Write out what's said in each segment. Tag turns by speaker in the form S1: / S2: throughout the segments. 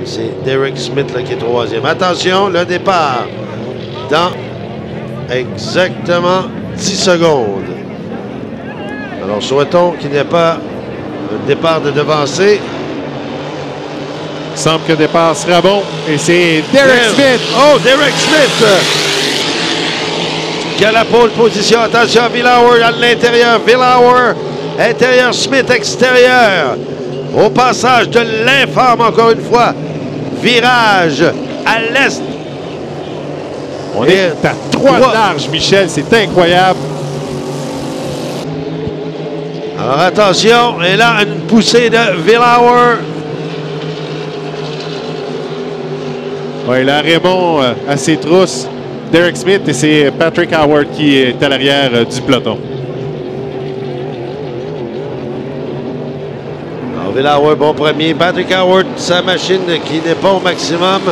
S1: C'est Derek Smith là, qui est troisième. Attention, le départ dans exactement 10 secondes. Alors, souhaitons qu'il n'y ait pas un départ de devancée.
S2: Il semble que le départ sera bon. Et c'est Derek Smith.
S1: Oh, Derek Smith! Qui a la pole position. Attention, Villauer à l'intérieur. Villauer, intérieur. Smith, extérieur. Au passage de l'informe, encore une fois. Virage à l'est.
S2: On est à 3 larges, Michel. C'est incroyable.
S1: Alors, attention. Et là, une poussée de Villauer.
S2: Oui, là, Raymond à ses trousses. Derek Smith et c'est Patrick Howard qui est à l'arrière du peloton.
S1: Alors, Villauer, bon premier. Patrick Howard, sa machine qui n'est pas au maximum.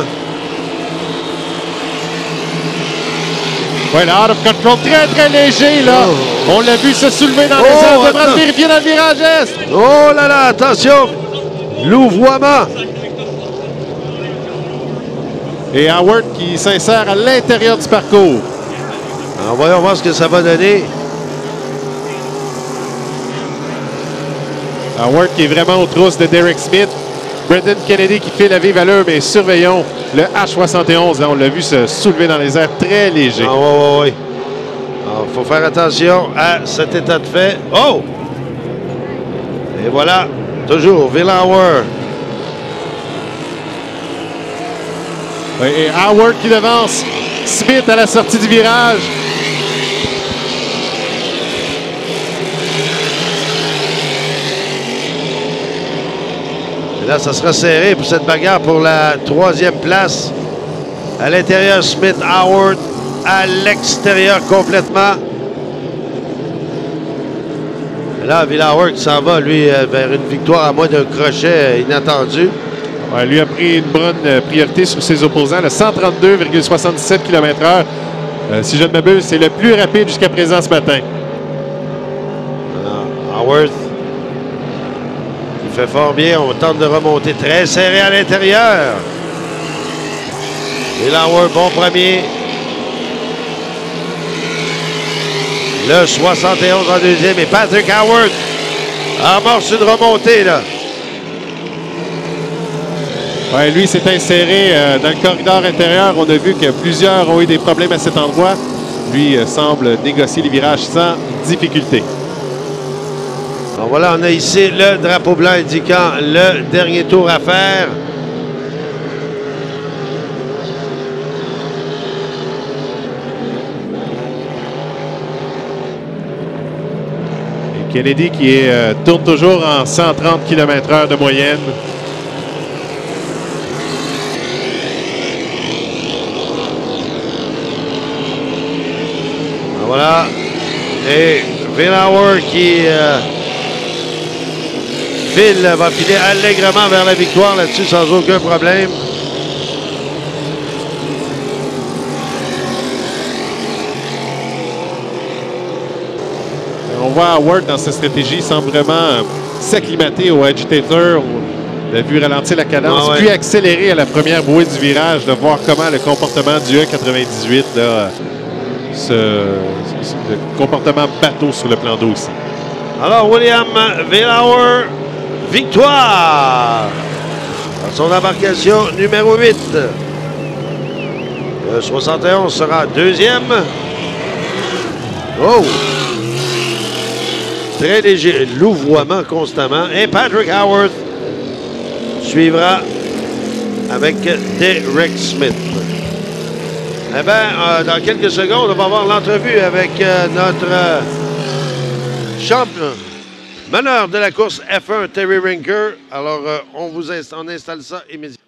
S2: Oui, là, out of control, très, très léger, là. Oh. On l'a vu se soulever dans les airs. On devrait se vérifier dans le virage est.
S1: Oh là là, attention. Louvoiement.
S2: Et Howard qui s'insère à l'intérieur du parcours.
S1: Alors, voyons voir ce que ça va donner.
S2: Howard qui est vraiment aux trousses de Derek Smith. Brendan Kennedy qui fait la vive allure, mais surveillons le H71. Là, on l'a vu se soulever dans les airs très léger.
S1: Ah oui. Alors, il faut faire attention à cet état de fait. Oh! Et voilà, toujours Villauer.
S2: Et Howard qui devance Smith à la sortie du virage.
S1: Et là, ça sera serré pour cette bagarre pour la troisième place. À l'intérieur, Smith, Howard. À l'extérieur complètement. Et là, Villauer qui s'en va, lui, vers une victoire à moins d'un crochet inattendu.
S2: Ouais, lui a pris une bonne priorité sur ses opposants, le 132,77 km/h. Si je ne m'abuse, c'est le plus rapide jusqu'à présent ce matin.
S1: Howard, il fait fort bien. On tente de remonter très serré à l'intérieur. Et Villauer, bon premier. Le 71 en deuxième. Et Patrick Howard amorce une remontée, là.
S2: Ouais, lui s'est inséré dans le corridor intérieur. On a vu que plusieurs ont eu des problèmes à cet endroit. Lui semble négocier les virages sans difficulté.
S1: Alors voilà, on a ici le drapeau blanc indiquant le dernier tour à faire.
S2: Et Kennedy qui tourne toujours en 130 km/h de moyenne.
S1: Voilà. Et Villauer qui va filer allègrement vers la victoire là-dessus sans aucun problème.
S2: On voit Howard dans sa stratégie, il semble vraiment s'acclimater au agitator. On a vu ralentir la cadence, puis accélérer à la première bouée du virage, de voir comment le comportement du E98 là, le comportement bateau sur le plan d'eau aussi.
S1: Alors, William Villauer, victoire dans son embarcation numéro 8. Le 71 sera deuxième. Oh! Très léger, louvoiement constamment. Et Patrick Howard suivra avec Derek Smith. Eh bien, dans quelques secondes, on va avoir l'entrevue avec notre champion, meneur de la course F1, Terry Rinker. Alors, on installe ça immédiatement.